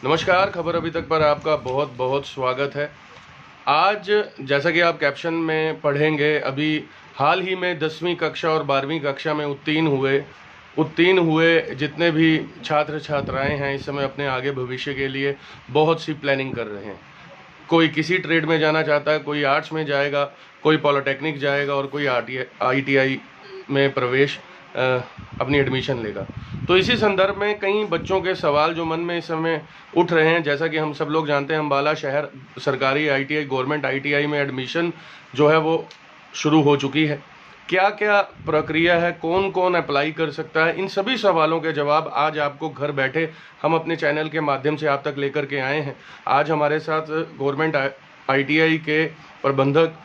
नमस्कार, खबर अभी तक पर आपका बहुत बहुत स्वागत है। आज जैसा कि आप कैप्शन में पढ़ेंगे, अभी हाल ही में 10वीं कक्षा और 12वीं कक्षा में उत्तीर्ण हुए जितने भी छात्र छात्राएं हैं, इस समय अपने आगे भविष्य के लिए बहुत सी प्लानिंग कर रहे हैं। कोई किसी ट्रेड में जाना चाहता है, कोई आर्ट्स में जाएगा, कोई पॉलिटेक्निक जाएगा और कोई ITI में प्रवेश अपनी एडमिशन लेगा। तो इसी संदर्भ में कई बच्चों के सवाल जो मन में इस समय उठ रहे हैं, जैसा कि हम सब लोग जानते हैं, अम्बाला शहर सरकारी ITI गवर्नमेंट ITI में एडमिशन जो है वो शुरू हो चुकी है। क्या क्या प्रक्रिया है, कौन कौन अप्लाई कर सकता है, इन सभी सवालों के जवाब आज आपको घर बैठे हम अपने चैनल के माध्यम से आप तक लेकर के आए हैं। आज हमारे साथ गवर्नमेंट ITI के प्रबंधक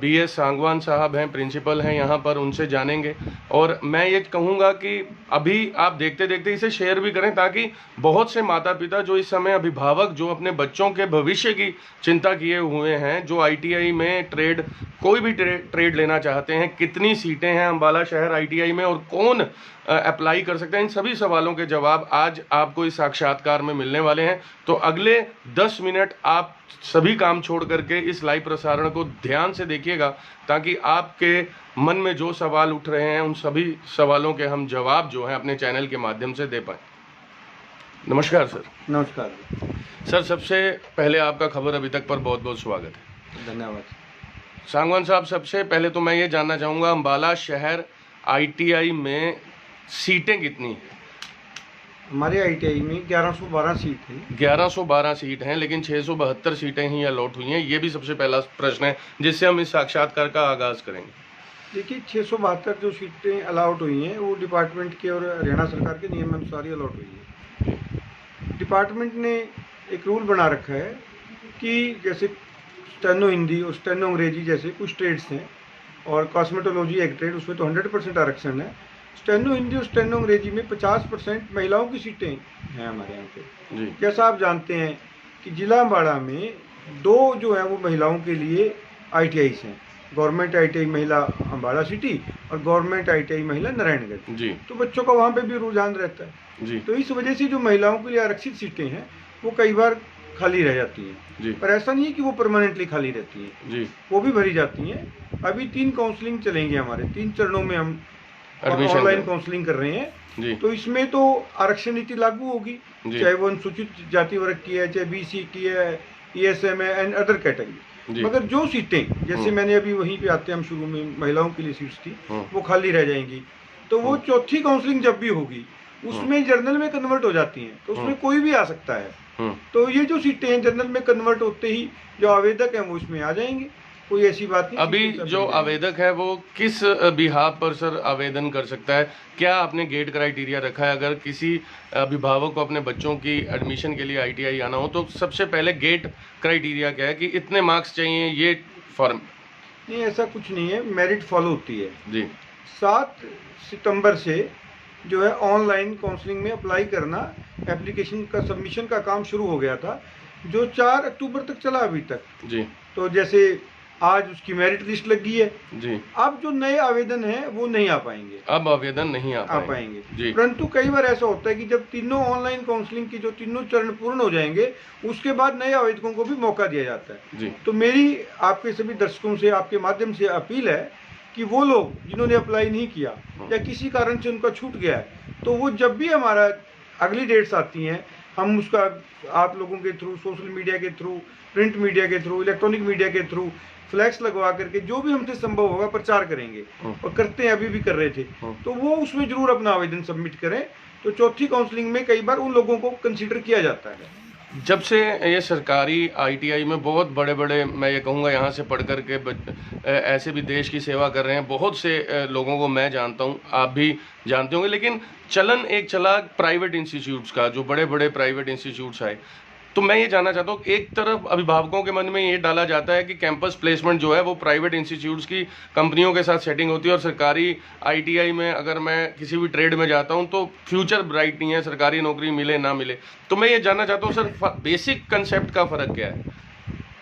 BS सांगवान साहब हैं, प्रिंसिपल हैं यहाँ पर, उनसे जानेंगे। और मैं ये कहूँगा कि अभी आप देखते देखते इसे शेयर भी करें, ताकि बहुत से माता पिता जो इस समय अभिभावक जो अपने बच्चों के भविष्य की चिंता किए हुए हैं, जो ITI में कोई भी ट्रेड लेना चाहते हैं, कितनी सीटें हैं अम्बाला शहर ITI में और कौन अप्लाई कर सकते हैं, इन सभी सवालों के जवाब आज आपको इस साक्षात्कार में मिलने वाले हैं। तो अगले 10 मिनट आप सभी काम छोड़ करके इस लाइव प्रसारण को ध्यान से देखिएगा, ताकि आपके मन में जो सवाल उठ रहे हैं उन सभी सवालों के हम जवाब जो हैं अपने चैनल के माध्यम से दे पाएँ। नमस्कार सर। नमस्कार सर, सबसे पहले आपका खबर अभी तक पर बहुत बहुत स्वागत है। धन्यवाद। सांगवान साहब, सबसे पहले तो मैं ये जानना चाहूँगा, अम्बाला शहर ITI में सीटें कितनी हैं? हमारे ITI में 1112 सीट है। 1112 सीट हैं, लेकिन 672 सीटें ही अलॉट हुई हैं। ये भी सबसे पहला प्रश्न है जिससे हम इस साक्षात्कार का आगाज़ करेंगे। देखिए, 672 जो सीटें अलाउट हुई हैं वो डिपार्टमेंट के और हरियाणा सरकार के नियम अनुसार ही अलॉट हुई है। डिपार्टमेंट ने एक रूल बना रखा है कि जैसे स्टेनो हिंदी और स्टेनो अंग्रेजी जैसे कुछ ट्रेड्स हैं, और कॉस्मेटोलॉजी एक ट्रेड, उसमें तो 100% आरक्षण है। स्टेनो हिंदी और स्टेनो अंग्रेजी में 50% महिलाओं की सीटें हैं हमारे यहाँ पे। जैसा आप जानते हैं कि जिला अम्बाड़ा में 2 जो है वो महिलाओं के लिए ITIs हैं, गवर्नमेंट ITI महिला अम्बाड़ा सिटी और गवर्नमेंट ITI महिला नारायणगढ़। तो बच्चों का वहाँ पे भी रुझान रहता है। तो इस वजह से जो महिलाओं के लिए आरक्षित सीटें हैं वो कई बार खाली रह जाती हैं, पर ऐसा नहीं है कि वो परमानेंटली खाली रहती हैं, वो भी भरी जाती हैं। अभी 3 काउंसलिंग चलेंगे हमारे, 3 चरणों में हम ऑनलाइन काउंसलिंग कर रहे हैं। तो इसमें तो आरक्षण नीति लागू होगी, चाहे वो अनुसूचित जाति वर्ग की है, चाहे BC की है, ESM है एंड अदर कैटेगरी। मगर जो सीटें, जैसे मैंने अभी वहीं पे आते हम शुरू में महिलाओं के लिए सीट्स थी, वो खाली रह जाएंगी। तो वो चौथी काउंसलिंग जब भी होगी उसमें जर्नल में कन्वर्ट हो जाती हैं, तो उसमें कोई भी आ सकता है। तो ये जो सीटें हैं जर्नल में कन्वर्ट होते ही जो आवेदक हैं वो इसमें आ जाएंगे, कोई ऐसी बात नहीं। अभी जो आवेदक है वो किस बिहाफ पर सर आवेदन कर सकता है? क्या आपने गेट क्राइटेरिया रखा है? अगर किसी अभिभावक को अपने बच्चों की एडमिशन के लिए ITI आना हो, तो सबसे पहले गेट क्राइटेरिया क्या है कि इतने मार्क्स चाहिए, ये फॉर्म? नहीं, ऐसा कुछ नहीं है, मेरिट फॉलो होती है जी। 7 सितंबर से जो है ऑनलाइन काउंसलिंग में अप्लाई करना, एप्लीकेशन का सबमिशन का काम शुरू हो गया था, जो 4 अक्टूबर तक चला अभी तक। जी। तो जैसे आज उसकी मेरिट लिस्ट लगी है जी। अब जो नए आवेदन हैं वो नहीं आ पाएंगे, अब आवेदन नहीं आ पाएंगे जी। परंतु कई बार ऐसा होता है कि जब तीनों ऑनलाइन काउंसलिंग की जो तीनों चरण पूर्ण हो जाएंगे उसके बाद नए आवेदकों को भी मौका दिया जाता है जी। तो मेरी आपके सभी दर्शकों से आपके माध्यम से अपील है कि वो लोग जिन्होंने अप्लाई नहीं किया या किसी कारण से उनका छूट गया है, तो वो जब भी हमारा अगली डेट्स आती हैं, हम उसका आप लोगों के थ्रू, सोशल मीडिया के थ्रू, प्रिंट मीडिया के थ्रू, इलेक्ट्रॉनिक मीडिया के थ्रू फ्लैक्स लगवा करके जो भी हमसे संभव होगा प्रचार करेंगे, और करते हैं, अभी भी कर रहे थे। तो वो उसमें जरूर अपना आवेदन सबमिट करें। तो चौथी काउंसलिंग में कई बार उन लोगों को कंसीडर किया जाता है। जब से ये सरकारी ITI में बहुत बड़े बड़े, मैं ये कहूँगा यहाँ से पढ़ कर के ऐसे भी देश की सेवा कर रहे हैं, बहुत से लोगों को मैं जानता हूँ, आप भी जानते होंगे, लेकिन चलन एक चला प्राइवेट इंस्टीट्यूट्स का, जो बड़े बड़े प्राइवेट इंस्टीट्यूट्स आए। तो मैं ये जानना चाहता हूँ, एक तरफ अभिभावकों के मन में ये डाला जाता है कि कैंपस प्लेसमेंट जो है वो प्राइवेट इंस्टीट्यूट्स की कंपनियों के साथ सेटिंग होती है, और सरकारी ITI में अगर मैं किसी भी ट्रेड में जाता हूँ तो फ्यूचर ब्राइट नहीं है, सरकारी नौकरी मिले ना मिले। तो मैं ये जानना चाहता हूँ सर, बेसिक कंसेप्ट का फ़र्क क्या है?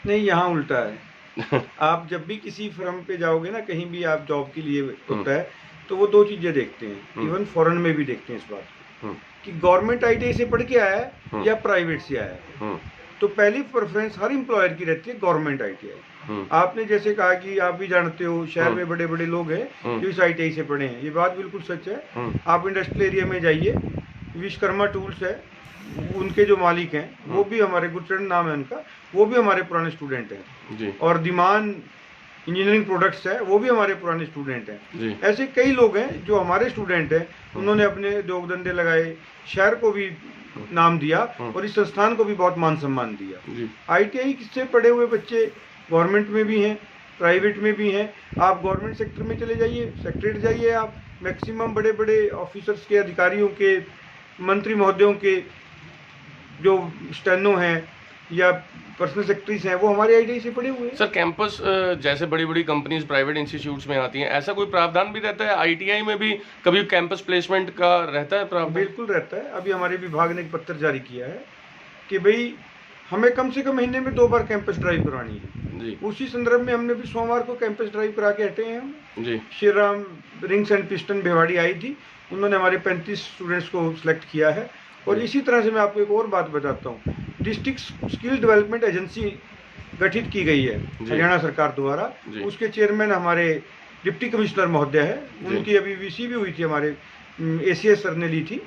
नहीं, यहाँ उल्टा है। आप जब भी किसी फर्म पे जाओगे ना, कहीं भी आप जॉब के लिए होता है, तो वो 2 चीज़ें देखते हैं, इवन फॉरेन में भी देखते हैं इस बात को, कि गवर्नमेंट आईटीआई से पढ़ के आया है या प्राइवेट से आया है। तो पहली प्रेफरेंस हर एम्प्लॉयर की रहती है गवर्नमेंट आईटीआई। आपने जैसे कहा कि आप भी जानते हो शहर में बड़े बड़े लोग हैं जो इस आईटीआई से पढ़े हैं, ये बात बिल्कुल सच है। आप इंडस्ट्रियल एरिया में जाइए, विश्वकर्मा टूल्स है, उनके जो मालिक हैं वो भी हमारे, गुरचरण नाम है उनका, वो भी हमारे पुराने स्टूडेंट हैं। और दिमान इंजीनियरिंग प्रोडक्ट्स है, वो भी हमारे पुराने स्टूडेंट हैं। ऐसे कई लोग हैं जो हमारे स्टूडेंट हैं, उन्होंने अपने उद्योग धंधे लगाए, शहर को भी नाम दिया और इस संस्थान को भी बहुत मान सम्मान दिया। आईटीआई से पढ़े हुए बच्चे गवर्नमेंट में भी हैं, प्राइवेट में भी हैं। आप गवर्नमेंट सेक्टर में चले जाइए, सेक्रेटरी जाइए, आप मैक्सिमम बड़े बड़े ऑफिसर्स के, अधिकारियों के, मंत्री महोदयों के जो स्टेनो हैं या पर्सनल सेक्रेटरीज हैं, वो हमारे आईटीआई से पढ़े हुए हैं। सर कैंपस जैसे बड़ी बड़ी कंपनीज प्राइवेट इंस्टीट्यूट्स में आती हैं, ऐसा कोई प्रावधान भी रहता है आईटीआई में भी कभी कैंपस प्लेसमेंट का रहता है प्रावधान? बिल्कुल रहता है। अभी हमारे विभाग ने एक पत्र जारी किया है कि भाई हमें कम से कम महीने में 2 बार कैंपस ड्राइव करवानी है जी। उसी संदर्भ में हमने भी सोमवार को कैंपस ड्राइव करा के हटे हैं हम जी। Shri Ram rings and piston Bhiwadi आई थी, उन्होंने हमारे 35 स्टूडेंट्स को सिलेक्ट किया है। और इसी तरह से मैं आपको एक और बात बताता हूँ, डिस्ट्रिक्ट स्किल डेवलपमेंट एजेंसी गठित की गई है हरियाणा सरकार द्वारा। उसके चेयरमैन हमारे डिप्टी कमिश्नर महोदय है, उनकी अभी वीसी भी हुई थी, हमारे एसीएस सर ने ली थी।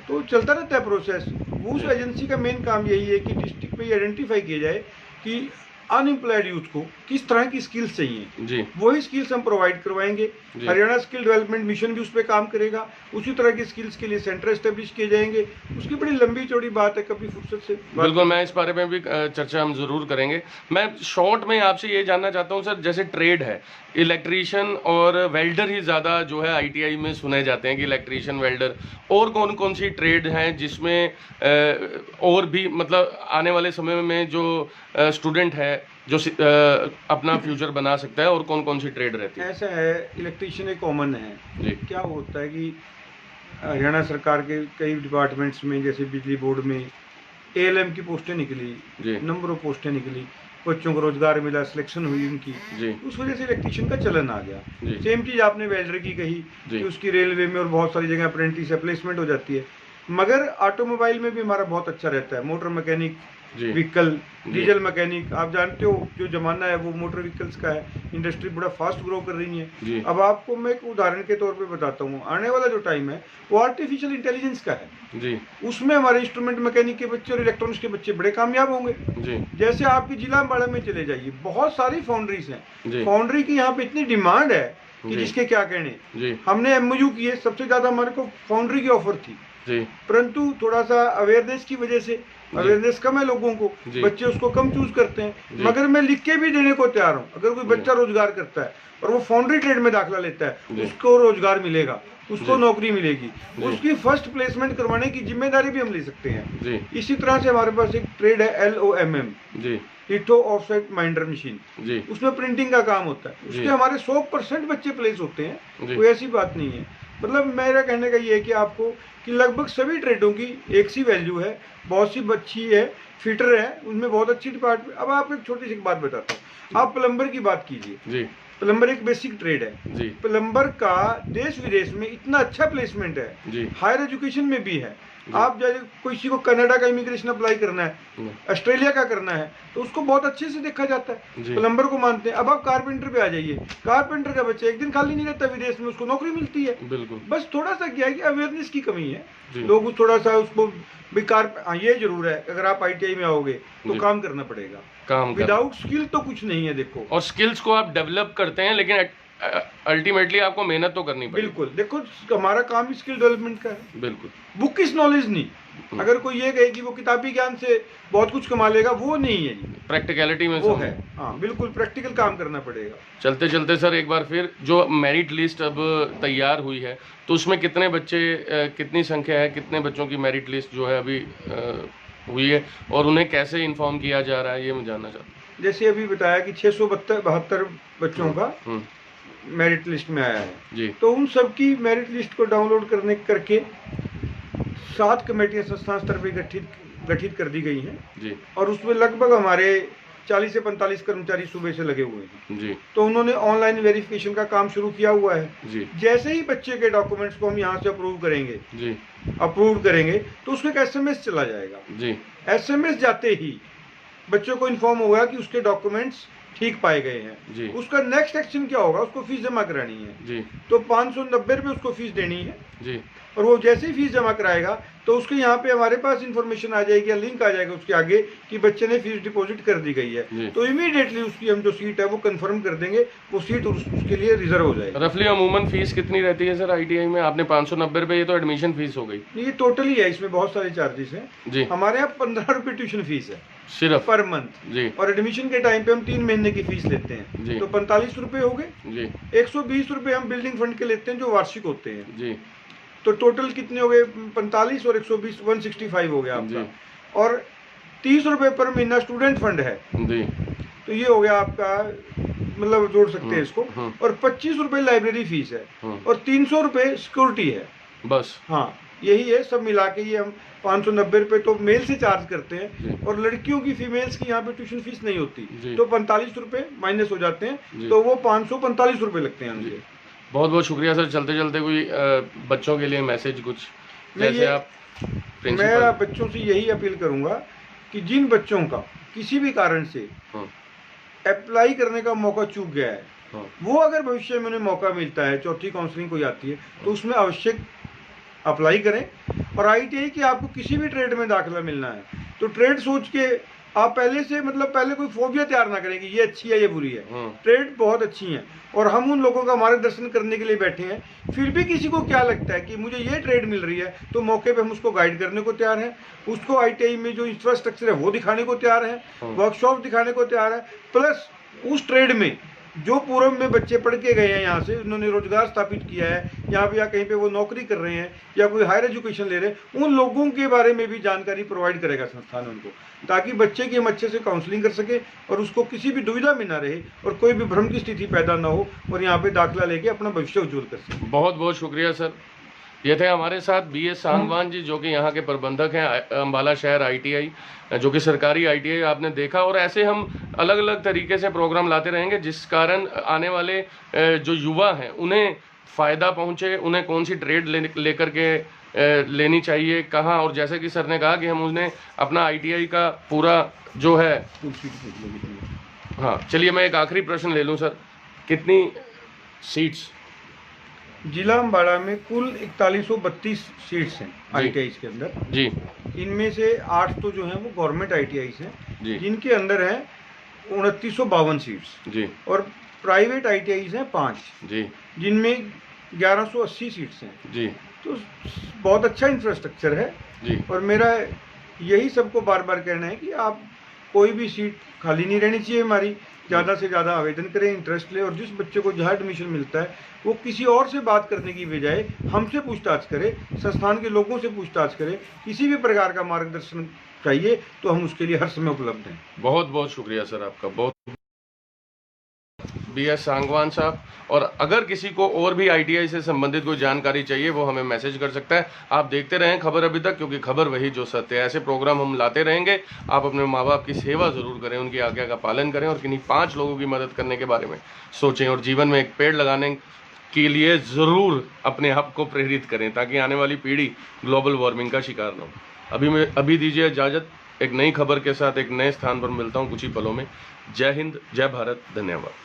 तो चलता रहता है प्रोसेस। उस एजेंसी का मेन काम यही है कि डिस्ट्रिक्ट में आइडेंटिफाई किया जाए कि अनएम्प्लॉयड यूथ को किस तरह की स्किल्स चाहिए जी। वही स्किल्स हम प्रोवाइड करवाएंगे। हरियाणा स्किल डेवलपमेंट मिशन भी उस पर काम करेगा। उसी तरह की स्किल्स के लिए सेंटर एस्टेब्लिश किए जाएंगे। उसकी बड़ी लंबी चौड़ी बात है, कभी फुर्सत से बिल्कुल मैं इस बारे में भी चर्चा हम जरूर करेंगे। मैं शॉर्ट में आपसे ये जानना चाहता हूँ सर, जैसे ट्रेड है, इलेक्ट्रीशियन और वेल्डर ही ज़्यादा जो है आईटीआई में सुने जाते हैं कि इलेक्ट्रीशियन वेल्डर, और कौन कौन सी ट्रेड हैं जिसमें और भी मतलब आने वाले समय में जो स्टूडेंट है जो अपना फ्यूचर बना सकता है, और कौन कौन सी ट्रेड रहती है? ऐसा है, इलेक्ट्रीशियन एक कॉमन है जी। क्या होता है कि हरियाणा सरकार के कई डिपार्टमेंट्स में, जैसे बिजली बोर्ड में एएलएम की पोस्टें निकली, नंबर ऑफ पोस्टें निकली, बच्चों को रोजगार मिला, सिलेक्शन हुई उनकी, उस वजह से इलेक्ट्रीशियन का चलन आ गया। सेम चीज़ आपने वेल्डर की कही कि उसकी रेलवे में और बहुत सारी जगह अप्रेंटिस प्लेसमेंट हो जाती है। मगर ऑटोमोबाइल में भी हमारा बहुत अच्छा रहता है, motor mechanic, vehicle, diesel mechanic. आप जानते हो जो जमाना है वो मोटर व्हीकल्स का है, इंडस्ट्री बड़ा फास्ट ग्रो कर रही है। अब आपको मैं एक उदाहरण के तौर पे बताता हूँ, आने वाला जो टाइम है वो आर्टिफिशियल इंटेलिजेंस का है जी। उसमें हमारे इंस्ट्रूमेंट मैकेनिक के बच्चे और इलेक्ट्रॉनिक्स के बच्चे बड़े कामयाब होंगे जी। जैसे आपकी जिला अम्बाड़ा में चले जाइए, बहुत सारी फाउंड्रीज हैं, फाउंड्री की यहाँ पे इतनी डिमांड है कि जिसके क्या कहने। हमने एमओयू किए, सबसे ज्यादा हमारे को फाउंड्री की ऑफर थी, परंतु थोड़ा सा अवेयरनेस की वजह से, अवेयरनेस कम है लोगों को, बच्चे उसको कम चूज करते हैं। मगर मैं लिख के भी देने को तैयार हूँ, अगर कोई बच्चा रोजगार करता है और वो फाउंड्री ट्रेड में दाखिला लेता है, उसको रोजगार मिलेगा, उसको नौकरी मिलेगी, उसकी फर्स्ट प्लेसमेंट करवाने की जिम्मेदारी भी हम ले सकते हैं। इसी तरह से हमारे पास एक ट्रेड है LOMM, litho offset minder machine, उसमें प्रिंटिंग का काम होता है। उसके हमारे 100% बच्चे प्लेस होते हैं, कोई ऐसी बात नहीं है। मतलब मेरा कहने का ये है कि आपको कि लगभग सभी ट्रेडों की एक सी वैल्यू है, बहुत सी अच्छी है, फिटर है, उनमें बहुत अच्छी डिपार्टमेंट। अब आप एक छोटी सी बात बताता हूँ, आप प्लम्बर की बात कीजिए, प्लम्बर एक बेसिक ट्रेड है जी। प्लम्बर का देश विदेश में इतना अच्छा प्लेसमेंट है, हायर एजुकेशन में भी है। आप जैसे किसी को कनाडा का इमिग्रेशन अप्लाई करना है, ऑस्ट्रेलिया का करना है, तो उसको बहुत अच्छे से देखा जाता है, प्लम्बर को मानते हैं। अब आप कारपेंटर पे आ जाइए, कारपेंटर का बच्चा एक दिन खाली नहीं रहता विदेश में, उसको नौकरी मिलती है। बिल्कुल, बस थोड़ा सा क्या है कि अवेयरनेस की कमी है, लोग थोड़ा सा उसको बेकार। ये जरूर है, अगर आप ITI में आओगे तो काम करना पड़ेगा, काम विदाउट स्किल तो कुछ नहीं है। देखो, और स्किल्स को आप डेवलप करते हैं, लेकिन अल्टीमेटली आपको मेहनत तो करनी पड़ेगी। बिल्कुल, देखो हमारा काम स्किल डेवलपमेंट का है। बिल्कुल, बुक इस नॉलेज नहीं। अगर कोई ये कहे कि वो किताबी ज्ञान से बहुत कुछ कमा लेगा, वो नहीं है, प्रैक्टिकलिटी में वो है। हाँ बिल्कुल, प्रैक्टिकल काम करना पड़ेगा। चलते चलते सर एक बार फिर जो मेरिट लिस्ट अब तैयार हुई है, तो उसमें कितने बच्चे, कितनी संख्या है, कितने बच्चों की मेरिट लिस्ट जो है अभी हुई है, और उन्हें कैसे इन्फॉर्म किया जा रहा है, ये मैं जानना चाहता हूँ। जैसे अभी बताया कि 672 बच्चों का मेरिट लिस्ट में आया है जी। तो उन सब की मेरिट लिस्ट को डाउनलोड करके 7 कमेटियां संस्थान स्तर पर गठित कर दी गई हैं जी। और उसमें लगभग हमारे 40 से 45 कर्मचारी सुबह से लगे हुए हैं जी तो उन्होंने ऑनलाइन वेरिफिकेशन का काम शुरू किया हुआ है। जी जैसे ही बच्चे के डॉक्यूमेंट्स को हम यहाँ से जी अप्रूव करेंगे तो उसको एक एसएमएस चला जाएगा। जी एसएमएस जाते ही बच्चों को इन्फॉर्म होगा कि उसके डॉक्यूमेंट्स ठीक पाए गए हैं। जी उसका नेक्स्ट एक्शन क्या होगा, उसको फीस जमा करानी है। जी तो 590 रुपये उसको फीस देनी है जी और वो जैसे ही फीस जमा कराएगा तो उसके यहाँ पे हमारे पास इन्फॉर्मेशन आ जाएगी या लिंक आ जाएगा उसके आगे कि बच्चे ने फीस डिपॉजिट कर दी गई है। तो इमीडिएटली उसकी हम जो सीट है वो कंफर्म कर देंगे, वो सीट उसके लिए रिजर्व हो जाएगी। रफली अमूमन फीस कितनी रहती है सर आईटीआई में? आपने 590 रुपये, ये तो एडमिशन फीस हो गई। ये टोटली है, इसमें बहुत सारे चार्जेस हैं जी। हमारे यहाँ 15 रुपये ट्यूशन फीस है सिर्फ पर मंथ जी। और एडमिशन के टाइम पे हम 3 महीने की फीस लेते हैं जी। तो 45 रुपये हो गए जी। 120 रुपये हम बिल्डिंग फंड के लेते हैं जो वार्षिक होते हैं जी। तो टोटल कितने हो गए 45 और 120 165 हो गया आपका। और 30 रुपये पर महीना स्टूडेंट फंड है जी। तो ये हो गया आपका, मतलब जोड़ सकते हैं इसको। और 25 रुपये लाइब्रेरी फीस है और 300 रुपये सिक्योरिटी है बस। हाँ यही है, सब मिला के ये हम 590 रुपये तो मेल से चार्ज करते हैं और लड़कियों की फीमेल्स की यहाँ पे ट्यूशन फीस नहीं होती तो 45 रुपये माइनस हो जाते हैं तो वो 545 रुपये लगते हैं मुझे। बहुत बहुत शुक्रिया सर। चलते चलते कोई बच्चों के लिए मैसेज कुछ जैसे आप मैं बच्चों से यही अपील करूंगा कि जिन बच्चों का किसी भी कारण से अप्लाई करने का मौका चूक गया है वो अगर भविष्य में उन्हें मौका मिलता है, चौथी काउंसलिंग कोई आती है तो उसमें आवश्यक अप्लाई करें। और आईटीआई की आपको किसी भी ट्रेड में दाखिला मिलना है तो ट्रेड सोच के आप पहले से पहले कोई फोबिया तैयार ना करें कि ये अच्छी है ये बुरी है। ट्रेड बहुत अच्छी है और हम उन लोगों का मार्गदर्शन करने के लिए बैठे हैं। फिर भी किसी को क्या लगता है कि मुझे ये ट्रेड मिल रही है तो मौके पे हम उसको गाइड करने को तैयार हैं। उसको आईटीआई में जो इंफ्रास्ट्रक्चर है वो दिखाने को तैयार है, वर्कशॉप दिखाने को तैयार है। प्लस उस ट्रेड में जो पूर्व में बच्चे पढ़ के गए हैं, यहाँ से उन्होंने रोजगार स्थापित किया है यहाँ पे या कहीं पे वो नौकरी कर रहे हैं या कोई हायर एजुकेशन ले रहे हैं, उन लोगों के बारे में भी जानकारी प्रोवाइड करेगा संस्थान उनको, ताकि बच्चे की हम अच्छे से काउंसलिंग कर सके और उसको किसी भी दुविधा में ना रहे और कोई भी भ्रम की स्थिति पैदा ना हो और यहाँ पे दाखिला लेके अपना भविष्य उज्जवल कर सके। बहुत बहुत शुक्रिया सर। ये थे हमारे साथ BS सांगवान जी जो कि यहाँ के प्रबंधक हैं अम्बाला शहर आईटीआई, जो कि सरकारी आईटीआई आपने देखा। और ऐसे हम अलग अलग तरीके से प्रोग्राम लाते रहेंगे जिस कारण आने वाले जो युवा हैं उन्हें फ़ायदा पहुँचे, उन्हें कौन सी ट्रेड लेकर के लेनी चाहिए, कहाँ। और जैसे कि सर ने कहा कि हम उन्हें अपना आईटीआई का पूरा जो है। हाँ चलिए मैं एक आखिरी प्रश्न ले लूँ सर, कितनी सीट्स जिला अम्बाड़ा में कुल 4132 सीट्स हैं आईटीआई के अंदर जी। इनमें से 8 तो जो हैं वो गवर्नमेंट आईटीआई हैं जिनके अंदर है 2952 सीट्स जी। और प्राइवेट आईटीआई हैं 5 जी जिनमें 1180 सीट्स हैं जी। तो बहुत अच्छा इंफ्रास्ट्रक्चर है जी। और मेरा यही सबको बार बार कहना है कि आप कोई भी सीट खाली नहीं रहनी चाहिए हमारी, ज़्यादा से ज़्यादा आवेदन करें, इंटरेस्ट लें और जिस बच्चे को जहाँ एडमिशन मिलता है वो किसी और से बात करने की बजाय हमसे पूछताछ करे, संस्थान के लोगों से पूछताछ करे। किसी भी प्रकार का मार्गदर्शन चाहिए तो हम उसके लिए हर समय उपलब्ध हैं। बहुत बहुत शुक्रिया सर आपका। बहुत BS सांगवान साहब। और अगर किसी को और भी आईटीआई से संबंधित कोई जानकारी चाहिए वो हमें मैसेज कर सकता है। आप देखते रहें खबर अभी तक, क्योंकि खबर वही जो सत्य है। ऐसे प्रोग्राम हम लाते रहेंगे। आप अपने माँ बाप की सेवा ज़रूर करें, उनकी आज्ञा का पालन करें और किन्हीं 5 लोगों की मदद करने के बारे में सोचें और जीवन में एक पेड़ लगाने के लिए ज़रूर अपने आप को प्रेरित करें ताकि आने वाली पीढ़ी ग्लोबल वार्मिंग का शिकार न हो। अभी दीजिए इजाज़त। एक नई खबर के साथ एक नए स्थान पर मिलता हूँ कुछ ही पलों में। जय हिंद, जय भारत, धन्यवाद।